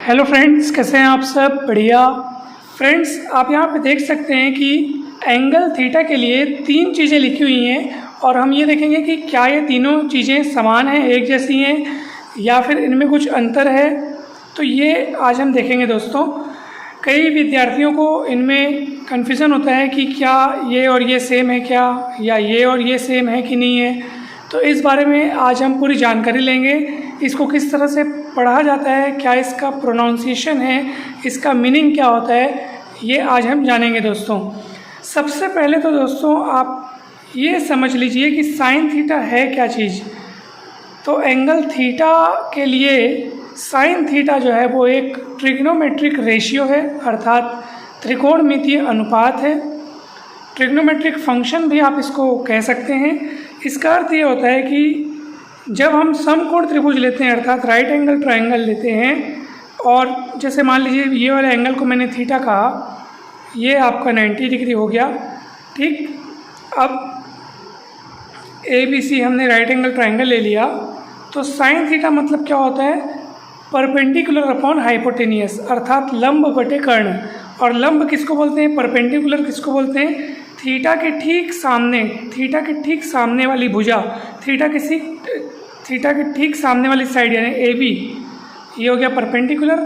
Hello friends, कैसे हैं आप सब? बढ़िया। फ्रेंड्स, आप यहाँ पे देख सकते हैं कि एंगल थीटा के लिए तीन चीज़ें लिखी हुई हैं और हम ये देखेंगे कि क्या ये तीनों चीज़ें समान हैं, एक जैसी हैं या फिर इनमें कुछ अंतर है। तो ये आज हम देखेंगे दोस्तों। कई विद्यार्थियों को इनमें कन्फ्यूज़न होता है कि क्या ये और ये सेम है क्या, या ये और ये सेम है कि नहीं है। तो इस बारे में आज हम पूरी जानकारी लेंगे। इसको किस तरह से पढ़ा जाता है, क्या इसका प्रोनाउंसिएशन है, इसका मीनिंग क्या होता है, ये आज हम जानेंगे दोस्तों। सबसे पहले तो दोस्तों आप ये समझ लीजिए कि साइन थीटा है क्या चीज़। तो एंगल थीटा के लिए साइन थीटा जो है वो एक ट्रिग्नोमेट्रिक रेशियो है, अर्थात त्रिकोणमितीय अनुपात है। ट्रिग्नोमेट्रिक फंक्शन भी आप इसको कह सकते हैं। इसका अर्थ ये होता है कि जब हम समकोण त्रिभुज लेते हैं, अर्थात राइट एंगल ट्रायंगल लेते हैं, और जैसे मान लीजिए ये वाले एंगल को मैंने थीटा कहा, ये आपका 90 डिग्री हो गया, ठीक। अब ABC हमने राइट एंगल ट्रायंगल ले लिया, तो साइन थीटा मतलब क्या होता है? परपेंडिकुलर अपॉन हाइपोटेनियस, अर्थात लंब बटे कर्ण। और लंब किसको बोलते हैं, परपेंडिकुलर किसको बोलते हैं? थीटा के ठीक सामने वाली भुजा, थीटा के ठीक सामने वाली साइड यानी AB, ये हो गया परपेंडिकुलर,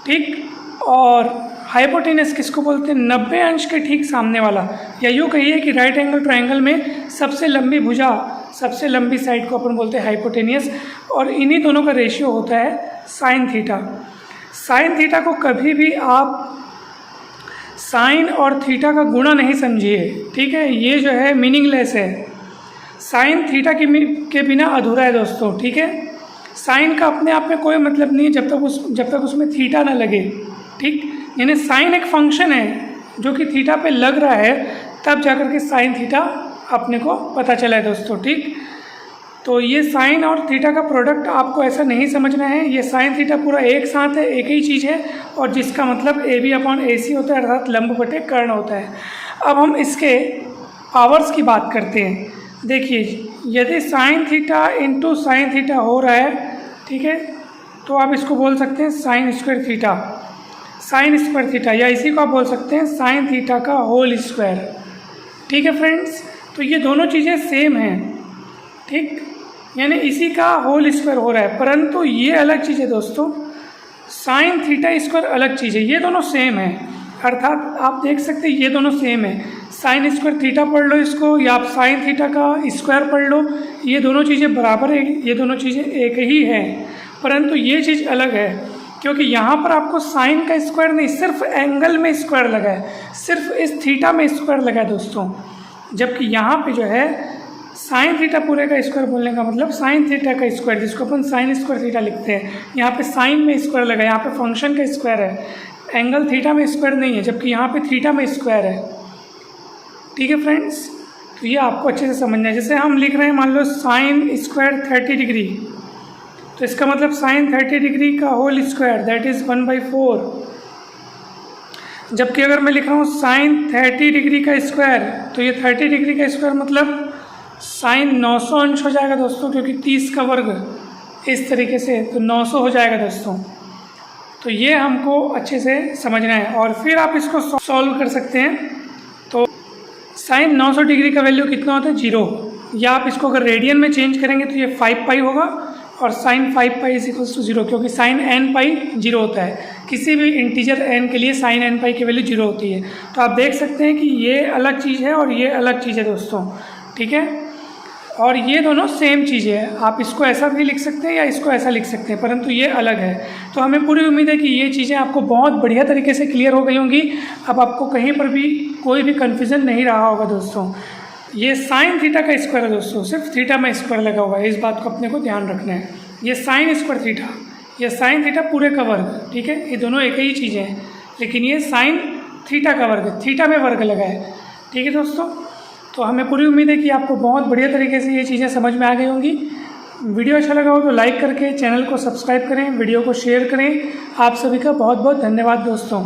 ठीक। और हाइपोटेनस किसको बोलते हैं? 90 अंश के ठीक सामने वाला, या यूँ कहिए कि राइट एंगल ट्रायंगल में सबसे लंबी भुजा, सबसे लंबी साइड को अपन बोलते हैं हाइपोटेनियस। और इन्हीं दोनों का रेशियो होता है साइन थीटा। साइन थीटा को कभी भी आप साइन और थीटा का गुणा नहीं समझिए, ठीक है। ये जो है मीनिंगलेस है। साइन थीटा के बिना अधूरा है दोस्तों, ठीक है। साइन का अपने आप में कोई मतलब नहीं है जब तक उसमें थीटा ना लगे, ठीक। यानी साइन एक फंक्शन है जो कि थीटा पे लग रहा है, तब जाकर के साइन थीटा अपने को पता चला है दोस्तों, ठीक। तो ये साइन और थीटा का प्रोडक्ट आपको ऐसा नहीं समझना है। ये साइन थीटा पूरा एक साथ है, एक ही चीज़ है, और जिसका मतलब AB अपॉन AC होता है, अर्थात लंब बटे कर्ण होता है। अब हम इसके पावर्स की बात करते हैं। देखिए, यदि sine theta into sine theta हो रहा है, ठीक है, तो आप इसको बोल सकते हैं sine square theta, sine square theta, या इसी को आप बोल सकते हैं साइन थीटा का होल स्क्वायर, ठीक है फ्रेंड्स। तो ये दोनों चीज़ें सेम हैं, ठीक, यानी इसी का होल स्क्वायर हो रहा है। परंतु ये अलग चीज़ है दोस्तों, साइन थीटा स्क्वायर अलग चीज़ है। ये दोनों सेम है, अर्थात आप देख सकते हैं ये दोनों सेम है। साइन स्क्वायर थीटा पढ़ लो इसको, या आप साइन थीटा का स्क्वायर पढ़ लो, ये दोनों चीज़ें बराबर है, ये दोनों चीज़ें एक ही हैं। परंतु ये चीज़ अलग है, क्योंकि यहाँ पर आपको साइन का स्क्वायर नहीं, सिर्फ एंगल में स्क्वायर लगा है, सिर्फ इस थीटा में स्क्वायर लगा है दोस्तों। जबकि यहाँ पे जो है साइन थीटा पूरे का स्क्वायर बोलने का मतलब साइन थीटा का स्क्वायर, जिसको अपन साइन स्क्वायर थीटा लिखते हैं, यहाँ पे साइन में स्क्वायर लगा है, यहाँ पे फंक्शन का स्क्वायर है, एंगल थीटा में स्क्वायर नहीं है, जबकि यहाँ पे थीटा में स्क्वायर है, ठीक है फ्रेंड्स। तो ये आपको अच्छे से समझना है। जैसे हम लिख रहे हैं, मान लो साइन स्क्वायर 30 डिग्री, तो इसका मतलब साइन 30 डिग्री का होल स्क्वायर, दैट इज़ 1/4। जबकि अगर मैं लिख रहा हूँ साइन 30 डिग्री का स्क्वायर, तो ये 30 डिग्री का स्क्वायर मतलब साइन 900 अंश हो जाएगा दोस्तों, क्योंकि 30 का वर्ग इस तरीके से, तो 900 हो जाएगा दोस्तों। तो ये हमको अच्छे से समझना है, और फिर आप इसको सॉल्व कर सकते हैं। तो साइन 900 डिग्री का वैल्यू कितना होता है? 0। या आप इसको अगर रेडियन में चेंज करेंगे तो ये 5 पाई होगा, और sine 5 pi is equals to 0, क्योंकि साइन n पाई 0 होता है। किसी भी इंटीजर n के लिए साइन n पाई की वैल्यू 0 होती है। तो आप देख सकते हैं कि ये अलग चीज़ है और ये अलग चीज़ है दोस्तों, ठीक है। और ये दोनों सेम चीज़ें हैं, आप इसको ऐसा भी लिख सकते हैं या इसको ऐसा लिख सकते हैं, परंतु ये अलग है। तो हमें पूरी उम्मीद है कि ये चीज़ें आपको बहुत बढ़िया तरीके से क्लियर हो गई होंगी। अब आपको कहीं पर भी कोई भी कन्फ्यूज़न नहीं रहा होगा दोस्तों। ये साइन थीटा का स्क्वायर है दोस्तों, सिर्फ थीटा में स्क्वायर लगा हुआ है, इस बात को अपने को ध्यान रखना है। ये साइन स्क्वायर थीटा, ये साइन थीटा पूरे का वर्ग, ठीक है, ये दोनों एक ही चीज़ें हैं, लेकिन ये साइन थीटा का वर्ग, थीटा में वर्ग लगा है, ठीक है दोस्तों। तो हमें पूरी उम्मीद है कि आपको बहुत बढ़िया तरीके से ये चीज़ें समझ में आ गई होंगी। वीडियो अच्छा लगा हो तो लाइक करके चैनल को सब्सक्राइब करें, वीडियो को शेयर करें। आप सभी का बहुत बहुत धन्यवाद दोस्तों।